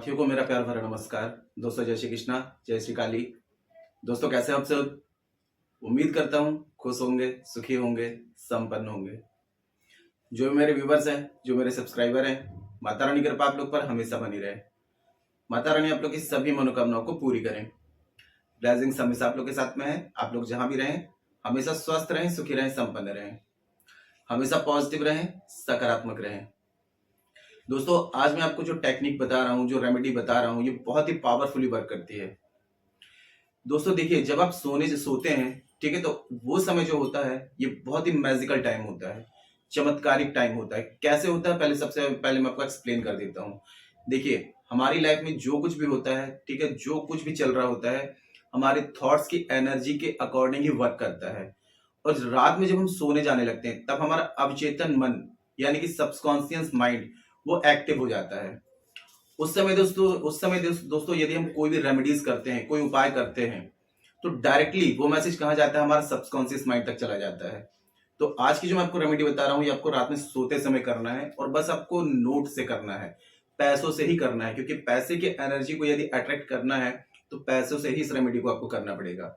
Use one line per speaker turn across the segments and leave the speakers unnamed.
साथियों को मेरा प्यार भरा नमस्कार। दोस्तों जय श्री कृष्णा, जय श्री काली। दोस्तों कैसे हैं आप सब? उम्मीद करता हूँ खुश होंगे, सुखी होंगे, संपन्न होंगे। जो मेरे व्यूवर्स हैं, जो मेरे सब्सक्राइबर हैं, माता रानी की कृपा आप लोग पर हमेशा बनी रहे। माता रानी आप लोग की सभी मनोकामनाओं को पूरी करें। ब्लेसिंग्स हमेशा आप लोग के साथ में है। आप लोग जहां भी रहें हमेशा स्वस्थ रहें, सुखी रहें, संपन्न रहें, हमेशा पॉजिटिव रहें, सकारात्मक रहें। दोस्तों आज मैं आपको जो टेक्निक बता रहा हूँ, जो रेमेडी बता रहा हूँ, ये बहुत ही पावरफुली वर्क करती है। दोस्तों देखिए, जब आप सोते हैं, ठीक है, तो वो समय जो होता है ये बहुत ही मैजिकल टाइम होता है, चमत्कारिक टाइम होता है। कैसे होता है पहले सबसे पहले मैं आपको एक्सप्लेन कर देता हूँ। देखिए हमारी लाइफ में जो कुछ भी होता है, ठीक है, जो कुछ भी चल रहा होता है, हमारे थॉट्स की एनर्जी के अकॉर्डिंग ही वर्क करता है। और रात में जब हम सोने जाने लगते हैं तब हमारा अवचेतन मन यानी कि सबकॉन्शियस माइंड वो एक्टिव हो जाता है। उस समय दोस्तों यदि हम कोई भी रेमेडीज करते हैं, कोई उपाय करते हैं, तो डायरेक्टली वो मैसेज कहाँ जाता है? हमारा सबकॉन्शियस माइंड तक चला जाता है। तो आज की जो मैं आपको रेमेडी बता रहा हूँ ये आपको रात में सोते समय करना है और बस आपको नोट से करना है, पैसों से ही करना है, क्योंकि पैसे की एनर्जी को यदि अट्रैक्ट करना है तो पैसों से ही इस रेमेडी को आपको करना पड़ेगा।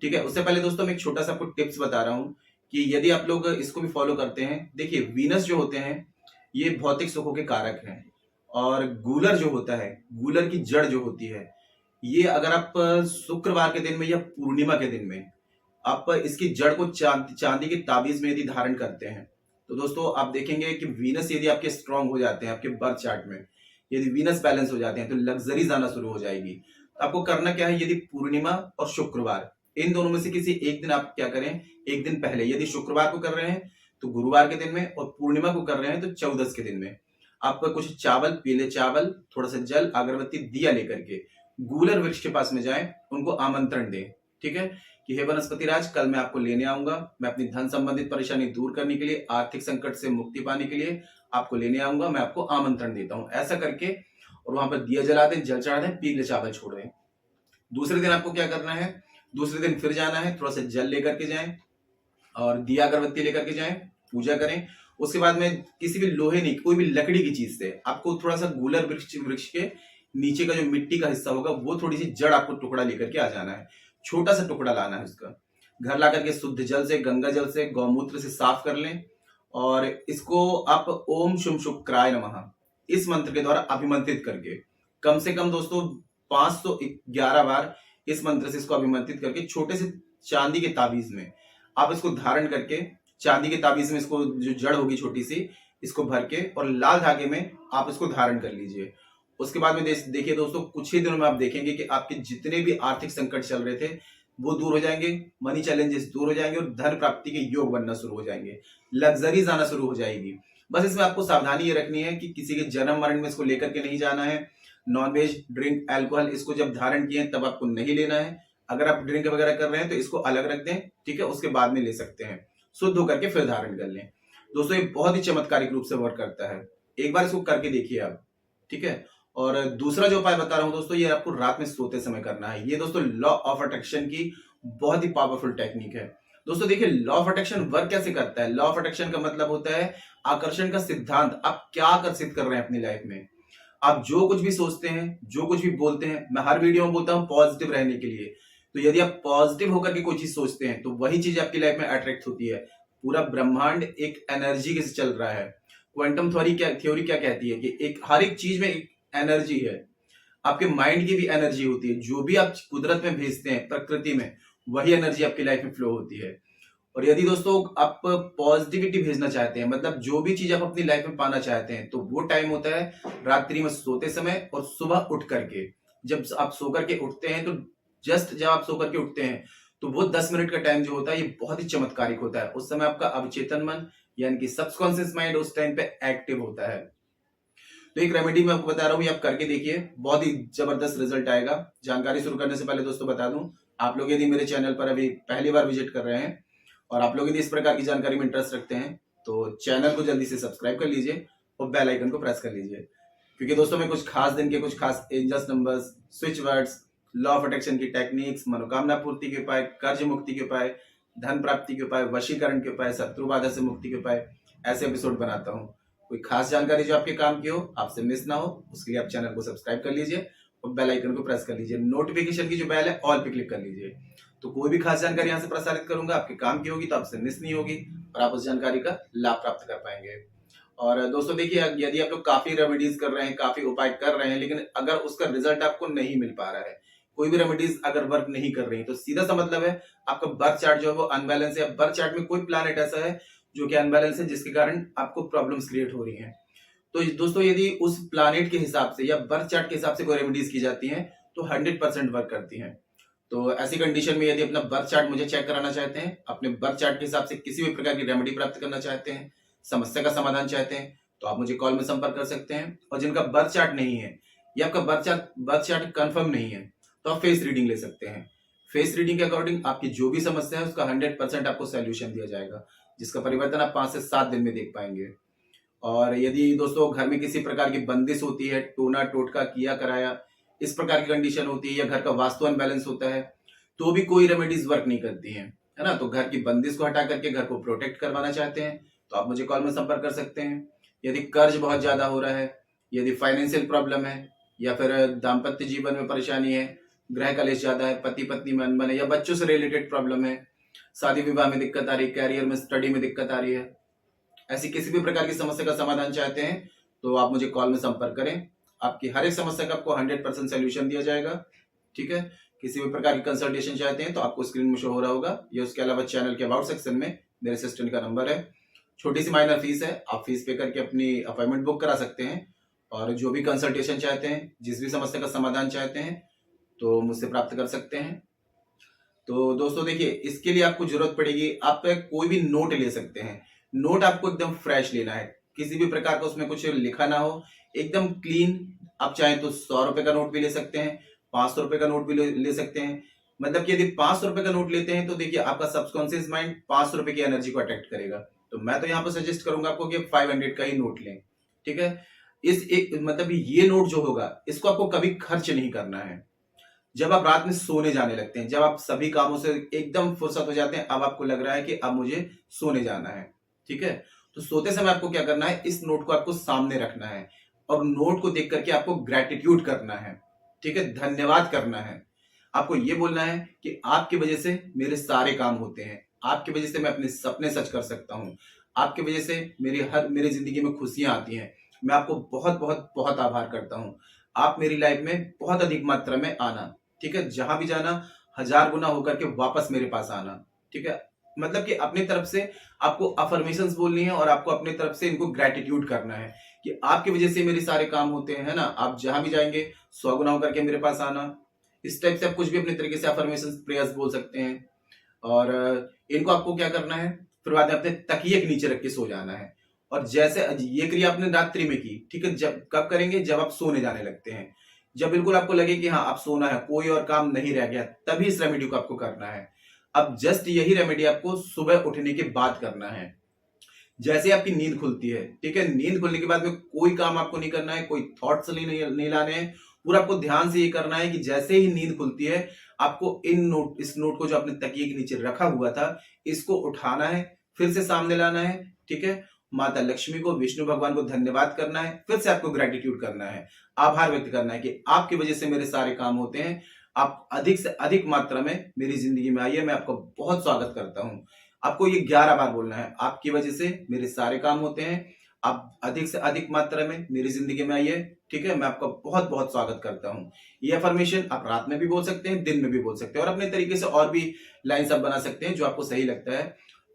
ठीक है, उससे पहले दोस्तों मैं एक छोटा सा आपको टिप्स बता रहा हूँ कि यदि आप लोग इसको भी फॉलो करते हैं। देखिए वीनस जो होते हैं ये भौतिक सुखों के कारक हैं, और गूलर जो होता है, गूलर की जड़ जो होती है, ये अगर आप शुक्रवार के दिन में या पूर्णिमा के दिन में आप इसकी जड़ को चांदी की ताबीज में यदि धारण करते हैं तो दोस्तों आप देखेंगे कि वीनस यदि आपके स्ट्रांग हो जाते हैं, आपके बर्थ चार्ट में यदि वीनस बैलेंस हो जाते हैं तो लग्जरीज आना शुरू हो जाएगी। तो आपको करना क्या है? यदि पूर्णिमा और शुक्रवार इन दोनों में से किसी एक दिन आप क्या करें, एक दिन पहले, यदि शुक्रवार को कर रहे हैं तो गुरुवार के दिन में, और पूर्णिमा को कर रहे हैं तो चौदस के दिन में, आप कुछ चावल, पीले चावल, थोड़ा सा जल, अगरबत्ती, दिया लेकर के गूलर वृक्ष के पास में जाएं, उनको आमंत्रण दें। ठीक है, कि हे वनस्पति राज, कल मैं आपको लेने आऊंगा, मैं अपनी धन संबंधित परेशानी दूर करने के लिए, आर्थिक संकट से मुक्ति पाने के लिए आपको लेने आऊंगा, मैं आपको आमंत्रण देता हूं, ऐसा करके और वहां पर दिया जला दें, जल चढ़ा दें, पीले चावल छोड़ दें। दूसरे दिन आपको क्या करना है? दूसरे दिन फिर जाना है, थोड़ा सा जल लेकर के जाएं और दिया अगरबत्ती लेकर के जाएं, पूजा करें। उसके बाद में किसी भी लोहे नहीं, कोई भी लकड़ी की चीज से आपको थोड़ा सा गूलर वृक्ष के नीचे का जो मिट्टी का हिस्सा होगा वो थोड़ी सी जड़ आपको टुकड़ा लेकर के आ जाना है, छोटा सा टुकड़ा लाना है उसका। घर ला करके शुद्ध जल से, गंगा जल से, गौमूत्र से साफ कर लें और इसको आप ओम शुम शुक्राय नमः इस मंत्र के द्वारा अभिमंत्रित करके कम से कम दोस्तों 511 बार इस मंत्र से इसको अभिमंत्रित करके छोटे से चांदी के ताबीज में आप इसको धारण करके, चांदी के ताबीज में इसको जो जड़ होगी छोटी सी, इसको भर के और लाल धागे में आप इसको धारण कर लीजिए। उसके बाद में देखिए दोस्तों, कुछ ही दिनों में आप देखेंगे कि आपके जितने भी आर्थिक संकट चल रहे थे वो दूर हो जाएंगे, मनी चैलेंजेस दूर हो जाएंगे और धन प्राप्ति के योग बनना शुरू हो जाएंगे, लग्जरीज आना शुरू हो जाएगी। बस इसमें आपको सावधानी ये रखनी है कि किसी के जन्म मरण में इसको लेकर के नहीं जाना है। नॉनवेज, ड्रिंक, अल्कोहल इसको जब धारण किए तब आपको नहीं लेना है। अगर आप ड्रिंक वगैरह कर रहे हैं तो इसको अलग रख दें, ठीक है, उसके बाद में ले सकते हैं, शुद्ध होकर के फिर धारण कर लें। दोस्तों ये बहुत ही चमत्कारिक रूप से वर्क करता है, एक बार इसको करके देखिए आप। ठीक है, और दूसरा जो उपाय बता रहा हूं दोस्तों, ये आपको रात में सोते समय करना है। ये दोस्तों लॉ ऑफ अट्रैक्शन की बहुत ही पावरफुल टेक्निक है। दोस्तों देखिए लॉ ऑफ अट्रैक्शन वर्क कैसे करता है? लॉ ऑफ अट्रैक्शन का मतलब होता है आकर्षण का सिद्धांत। आप क्या आकर्षित कर रहे हैं अपनी लाइफ में? आप जो कुछ भी सोचते हैं, जो कुछ भी बोलते हैं, मैं हर वीडियो में बोलता हूं पॉजिटिव रहने के लिए। तो यदि आप पॉजिटिव होकर के कोई चीज सोचते हैं तो वही चीज आपकी लाइफ में अट्रैक्ट होती है। पूरा ब्रह्मांड एक एनर्जी के से चल रहा है। क्वांटम थ्योरी क्या कहती है कि एक हर एक चीज में एक एनर्जी है। आपके माइंड की भी एनर्जी होती है, जो भी आप कुदरत में भेजते हैं, प्रकृति में, वही एनर्जी आपकी लाइफ में फ्लो होती है। और यदि दोस्तों आप पॉजिटिविटी भेजना चाहते हैं, मतलब जो भी चीज आप अपनी लाइफ में पाना चाहते हैं, तो वो टाइम होता है रात्रि में सोते समय और सुबह उठ करके। जब आप सो करके उठते हैं तो जस्ट जब आप सो करके उठते हैं तो वो 10 मिनट का टाइम जो होता है ये बहुत ही चमत्कारिक होता है। उस समय आपका अवचेतन मन यानी कि सबकॉन्शियस माइंड उस टाइम पे एक्टिव होता है। तो एक रेमेडी मैं आपको बता रहा हूँ, ये आप करके देखिए, बहुत ही जबरदस्त रिजल्ट आएगा। जानकारी शुरू करने से पहले दोस्तों बता दूं, आप लोग यदि मेरे चैनल पर अभी पहली बार विजिट कर रहे हैं और आप लोग यदि इस प्रकार की जानकारी में इंटरेस्ट रखते हैं तो चैनल को जल्दी से सब्सक्राइब कर लीजिए और बेल आइकन को प्रेस कर लीजिए, क्योंकि दोस्तों मैं कुछ खास दिन के कुछ खास angels numbers, switch words, law of attraction की टेक्निक्स, मनोकामना पूर्ति के उपाय, कर्ज मुक्ति के उपाय, धन प्राप्ति के उपाय, वशीकरण के उपाय, शत्रु बाधा से मुक्ति के उपाय, ऐसे एपिसोड बनाता हूँ। कोई खास जानकारी जो आपके काम की हो, आपसे मिस ना हो, उसके लिए आप चैनल को सब्सक्राइब कर लीजिए और बेल आइकन को प्रेस कर लीजिए। नोटिफिकेशन की जो बेल है ऑल पे क्लिक कर लीजिए। तो कोई भी खास जानकारी यहाँ से प्रसारित करूंगा आपके काम की होगी तो आपसे मिस नहीं होगी और आप उस जानकारी का लाभ प्राप्त कर पाएंगे। और दोस्तों देखिए, यदि आप लोग काफी रेमेडीज कर रहे हैं, काफी उपाय कर रहे हैं, लेकिन अगर उसका रिजल्ट आपको नहीं मिल पा रहा है, कोई भी रेमेडीज अगर वर्क नहीं कर रही तो सीधा सा मतलब है आपका बर्थ चार्ट जो है वो अनबैलेंस है। बर्थ चार्ट में कोई प्लैनेट ऐसा है जो कि अनबैलेंस है, जिसके कारण आपको प्रॉब्लम्स क्रिएट हो रही हैं। तो दोस्तों यदि उस प्लैनेट के हिसाब से या बर्थ चार्ट के हिसाब से कोई रेमेडीज की जाती हैं तो 100% वर्क करती हैं। तो ऐसी कंडीशन में यदि अपना बर्थ चार्ट मुझे चेक कराना चाहते हैं, अपने बर्थ चार्ट के हिसाब से किसी भी प्रकार की रेमेडी प्राप्त करना चाहते हैं, समस्या का समाधान चाहते हैं, तो आप मुझे कॉल में संपर्क कर सकते हैं। और जिनका बर्थ चार्ट नहीं है या आपका बर्थ चार्ट कंफर्म नहीं है तो आप फेस रीडिंग ले सकते हैं। फेस रीडिंग के अकॉर्डिंग आपकी जो भी समस्या है उसका 100% आपको सोल्यूशन दिया जाएगा, जिसका परिवर्तन आप 5 से 7 दिन में देख पाएंगे। और यदि दोस्तों घर में किसी प्रकार की बंदिश होती है, टोना टोटका किया कराया, इस प्रकार की कंडीशन होती है, या घर का वास्तु अनबैलेंस होता है, तो भी कोई रेमेडीज वर्क नहीं करती हैं, है ना। तो घर की बंदिश को हटा करके घर को प्रोटेक्ट करवाना चाहते हैं तो आप मुझे कॉल में संपर्क कर सकते हैं। यदि कर्ज बहुत ज्यादा हो रहा है, यदि फाइनेंशियल प्रॉब्लम है, या फिर दाम्पत्य जीवन में परेशानी है, ग्रह कलेश ज्यादा है, पति पत्नी में अनबन है, या बच्चों से रिलेटेड प्रॉब्लम है, शादी विवाह में दिक्कत आ रही है, कैरियर में स्टडी में दिक्कत आ रही है, ऐसी किसी भी प्रकार की समस्या का समाधान चाहते हैं तो आप मुझे कॉल में संपर्क करें। आपकी हर एक समस्या का आपको 100% सोल्यूशन दिया जाएगा। ठीक है, किसी भी प्रकार की कंसल्टेशन चाहते हैं तो आपको स्क्रीन में शो हो रहा होगा, या उसके अलावा चैनल के अबाउट सेक्शन में मेरे असिस्टेंट का नंबर है। छोटी सी माइनर फीस है, आप फीस पे करके अपनी अपॉइंटमेंट बुक करा सकते हैं और जो भी कंसल्टेशन चाहते हैं, जिस भी समस्या का समाधान चाहते हैं तो मुझसे प्राप्त कर सकते हैं। तो दोस्तों देखिए, इसके लिए आपको जरूरत पड़ेगी, आप कोई भी नोट ले सकते हैं। नोट आपको एकदम फ्रेश लेना है, किसी भी प्रकार का उसमें कुछ लिखा ना हो, एकदम क्लीन। आप चाहें तो 100 रुपए का नोट भी ले सकते हैं, 500 रुपए का नोट भी ले सकते हैं। मतलब कि यदि 500 रुपए का नोट लेते हैं तो देखिए आपका सबकॉन्शियस माइंड 500 रुपए की एनर्जी को अट्रैक्ट करेगा। तो मैं तो यहाँ पर सजेस्ट करूंगा आपको कि 500 का ही नोट लें। ठीक है, इस एक मतलब ये नोट जो होगा इसको आपको कभी खर्च नहीं करना है। जब आप रात में सोने जाने लगते हैं, जब आप सभी कामों से एकदम फुर्सत हो जाते हैं, अब आपको लग रहा है कि अब मुझे सोने जाना है, ठीक है, तो सोते समय आपको क्या करना है, इस नोट को आपको सामने रखना है और नोट को देख करके आपको ग्रेटिट्यूड करना है। ठीक है, धन्यवाद करना है। आपको ये बोलना है कि आपकी वजह से मेरे सारे काम होते हैं, आपकी वजह से मैं अपने सपने सच कर सकता हूं, आपकी वजह से मेरी जिंदगी में खुशियां आती हैं। मैं आपको बहुत बहुत बहुत आभार करता हूं। आप मेरी लाइफ में बहुत अधिक मात्रा में आना, ठीक है, जहां भी जाना 1000 गुना होकर के वापस मेरे पास आना। ठीक है, मतलब कि अपनी तरफ से आपको अफर्मेशंस बोलनी है और आपको अपनी तरफ से इनको ग्रेटिट्यूड करना है कि आपकी वजह से मेरे सारे काम होते हैं, है ना। आप जहां भी जाएंगे 100 गुना होकर के मेरे पास आना। इस टाइप से आप कुछ भी अपने तरीके से अफर्मेशंस प्रेयर्स बोल सकते हैं। और इनको आपको क्या करना है, फिर बाद में अपने तकिए के नीचे रख के सो जाना है। और जैसे ये क्रिया आपने रात्रि में की, ठीक है, जब कब करेंगे, जब आप सोने जाने लगते हैं, जब बिल्कुल आपको लगे कि हाँ आप सोना है, कोई और काम नहीं रह गया, तभी इस रेमेडी को आपको करना है। अब जस्ट यही रेमेडी आपको सुबह उठने के बाद करना है, जैसे आपकी नींद खुलती है। ठीक है, नींद खुलने के बाद में कोई काम आपको नहीं करना है, कोई थॉट्स नहीं लाने हैं। पूरा आपको ध्यान से ये करना है कि जैसे ही नींद खुलती है आपको इस नोट को जो आपने तकिए के नीचे रखा हुआ था, इसको उठाना है, फिर से सामने लाना है। ठीक है, माता लक्ष्मी को, विष्णु भगवान को धन्यवाद करना है, फिर से आपको ग्रेटिट्यूड करना है, आभार व्यक्त करना है कि आपकी वजह से मेरे सारे काम होते हैं। आप अधिक से अधिक मात्रा में मेरी जिंदगी में आइए, मैं आपका बहुत स्वागत करता हूं। आपको ये 11 बार बोलना है, आपकी वजह से मेरे सारे काम होते हैं, आप अधिक से अधिक मात्रा में मेरी जिंदगी में आइए। ठीक है, मैं आपका बहुत बहुत स्वागत करता हूं। ये अफर्मेशन आप रात में भी बोल सकते हैं, दिन में भी बोल सकते हैं, और अपने तरीके से और भी लाइन्स आप बना सकते हैं जो आपको सही लगता है।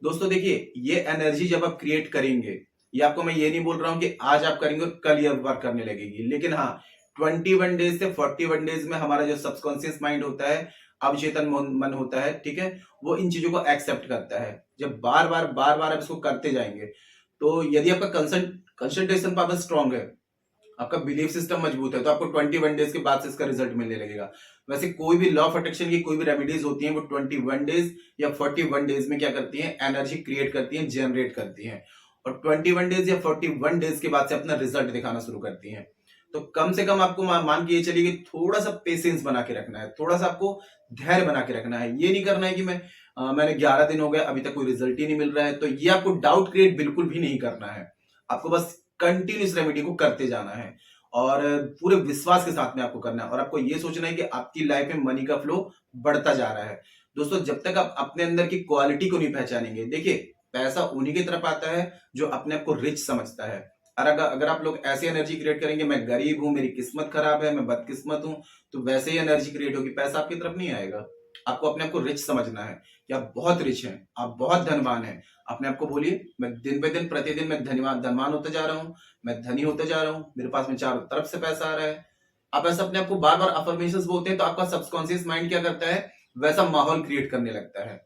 दोस्तों देखिए, ये एनर्जी जब आप क्रिएट करेंगे, ये आपको मैं ये नहीं बोल रहा हूं कि आज आप करेंगे और कल ये वर्क करने लगेगी, लेकिन हाँ 21 डेज से 41 डेज में हमारा जो सबकॉन्शियस माइंड होता है, अवचेतन मन होता है, ठीक है, वो इन चीजों को एक्सेप्ट करता है। जब बार बार आप इसको करते जाएंगे, तो यदि आपका कंसंट्रेशन पावर स्ट्रांग है, आपका बिलीफ सिस्टम मजबूत है, तो आपको 21 डेज के बाद से इसका रिजल्ट मिलने लगेगा। वैसे कोई भी लॉ ऑफ अट्रैक्शन की कोई भी रेमेडीज होती हैं, वो 21 डेज या 41 डेज में क्या करती हैं, एनर्जी क्रिएट करती हैं, जनरेट करती हैं, और 21 डेज या 41 डेज के बाद से अपना रिजल्ट दिखाना शुरू करती हैं। तो कम से कम आपको मान के ये चलिए कि थोड़ा सा पेशेंस बना के रखना है, थोड़ा सा आपको धैर्य बना के रखना है। ये नहीं करना है कि मैंने 11 दिन हो गए अभी तक कोई रिजल्ट ही नहीं मिल रहा है, तो ये आपको डाउट क्रिएट बिल्कुल भी नहीं करना है। आपको बस कंटिन्यू इस रेमेडी को करते जाना है और पूरे विश्वास के साथ में आपको करना है और आपको ये सोचना है कि आपकी लाइफ में मनी का फ्लो बढ़ता जा रहा है। दोस्तों, जब तक आप अपने अंदर की क्वालिटी को नहीं पहचानेंगे, देखिए पैसा उन्हीं की तरफ आता है जो अपने आप को रिच समझता है। और अगर आप लोग ऐसी एनर्जी क्रिएट करेंगे, मैं गरीब हूं, मेरी किस्मत खराब है, मैं बदकिस्मत हूं, तो वैसे ही एनर्जी क्रिएट होगी, पैसा आपकी तरफ नहीं आएगा। आपको अपने आप को रिच समझना है कि आप बहुत रिच हैं, आप बहुत धनवान हैं। अपने आप को बोलिए, मैं दिन पे दिन प्रतिदिन मैं धनवान होते जा रहा हूँ, मैं धनी होते जा रहा हूँ, मेरे पास में चारों तरफ से पैसा आ रहा है। आप ऐसा अपने आप को बार बार अफर्मेशंस बोलते हैं तो आपका सबकॉन्शियस माइंड क्या करता है, वैसा माहौल क्रिएट करने लगता है।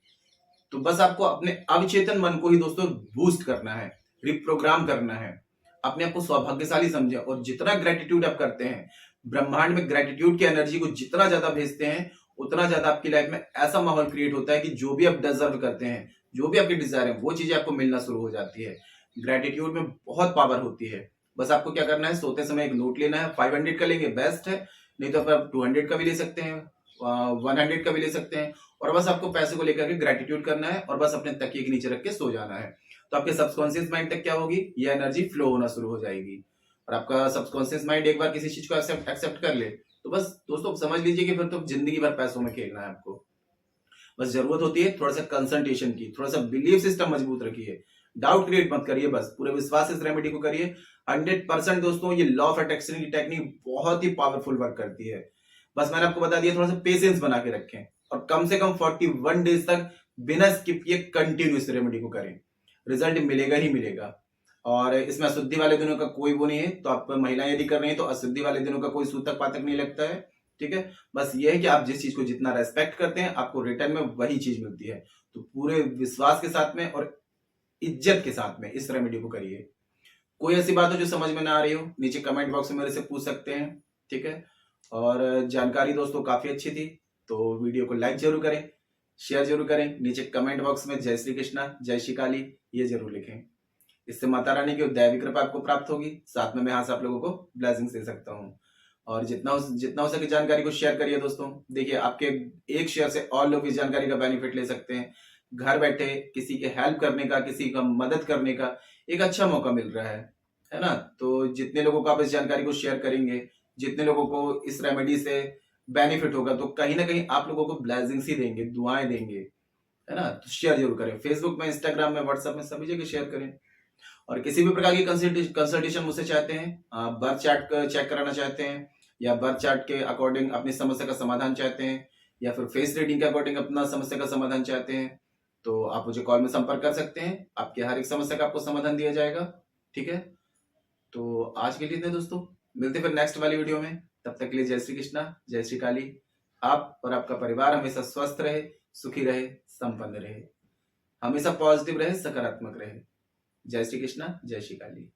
तो बस आपको अपने अवचेतन मन को ही दोस्तों बूस्ट करना है, रिप्रोग्राम करना है। अपने आप को सौभाग्यशाली समझे और जितना ग्रेटिट्यूड आप करते हैं, ब्रह्मांड में ग्रेटिट्यूड की एनर्जी को जितना ज्यादा भेजते हैं, उतना ज्यादा आपकी लाइफ में ऐसा माहौल क्रिएट होता है कि जो भी आप डिजर्व करते हैं, जो भी आपके डिजायर है, वो चीजें आपको मिलना शुरू हो जाती है। ग्रेटिट्यूड में बहुत पावर होती है। बस आपको क्या करना है, सोते समय एक नोट लेना है, 500 का लेंगे बेस्ट है, नहीं तो आप 200 का भी ले सकते हैं, 100 का भी ले सकते हैं। और बस आपको पैसे को लेकर के ग्रेटिट्यूड करना है और बस अपने तकिए के नीचे रख के सो जाना है। तो आपके सबकॉन्शियस माइंड तक क्या होगी, ये एनर्जी फ्लो होना शुरू हो जाएगी। और आपका सबकॉन्शियस माइंड एक बार किसी चीज को एक्सेप्ट कर ले तो बस दोस्तों समझ लीजिए कि फिर तो जिंदगी भर पैसों में खेलना है आपको। बस जरूरत होती है थोड़ा सा कंसंट्रेशन की, थोड़ा सा बिलीफ सिस्टम मजबूत रखिए, डाउट क्रिएट मत करिए, बस पूरे विश्वास से इस रेमेडी को करिए। 100% दोस्तों ये लॉ ऑफ अट्रैक्शन की टेक्निक बहुत ही पावरफुल वर्क करती है। बस मैंने आपको बता दिया, थोड़ा सा पेशेंस बना के रखें और कम से कम 41 डेज तक बिना स्किप किए कंटिन्यू इस रेमेडी को करें, रिजल्ट मिलेगा ही मिलेगा। और इसमें अशुद्धि वाले दिनों का कोई वो नहीं है, तो आप महिलाएं यदि कर रही हैं तो अशुद्धि वाले दिनों का कोई सूतक पातक नहीं लगता है, ठीक है। बस ये है कि आप जिस चीज को जितना रेस्पेक्ट करते हैं, आपको रिटर्न में वही चीज मिलती है। तो पूरे विश्वास के साथ में और इज्जत के साथ में इस रेमेडी को करिए। कोई ऐसी बात हो जो समझ में ना आ रही हो, नीचे कमेंट बॉक्स में मेरे से पूछ सकते हैं, ठीक है। और जानकारी दोस्तों काफी अच्छी थी, तो वीडियो को लाइक जरूर करें, शेयर जरूर करें, नीचे कमेंट बॉक्स में जय श्री कृष्णा, जय श्री काली ये जरूर लिखें। इससे माता रानी की दैवी कृपा आपको प्राप्त होगी, साथ में मैं यहाँ से आप लोगों को ब्लेसिंग्स दे सकता हूँ। और जितना हो सके जानकारी को शेयर करिए दोस्तों। देखिए आपके एक शेयर से और लोग इस जानकारी का बेनिफिट ले सकते हैं। घर बैठे किसी के हेल्प करने का, किसी का मदद करने का एक अच्छा मौका मिल रहा है ना। तो जितने लोगों को आप इस जानकारी को शेयर करेंगे, जितने लोगों को इस रेमेडी से बेनिफिट होगा, तो कहीं ना कहीं आप लोगों को ब्लेसिंग्स ही देंगे, दुआएं देंगे, है ना। तो शेयर जरूर करें, फेसबुक में, इंस्टाग्राम में, व्हाट्सएप में, सभी जगह शेयर करें। और किसी भी प्रकार की कंसल्टेशन मुझसे चाहते हैं, बर्थ चार्ट चेक कराना चाहते हैं, या बर्थ चार्ट के अकॉर्डिंग अपनी समस्या का समाधान चाहते हैं, या फिर फेस रीडिंग के अकॉर्डिंग अपना समस्या का समाधान चाहते हैं, तो आप मुझे कॉल में संपर्क कर सकते हैं। आपकी हर एक समस्या का आपको समाधान दिया जाएगा, ठीक है। तो आज के लिए इतने दोस्तों, मिलते फिर नेक्स्ट वाली वीडियो में। तब तक के लिए जय श्री कृष्णा, जय श्री काली। आप और आपका परिवार हमेशा स्वस्थ रहे, सुखी रहे, संपन्न रहे, हमेशा पॉजिटिव रहे, सकारात्मक रहे। जय श्री कृष्णा, जय श्री काली।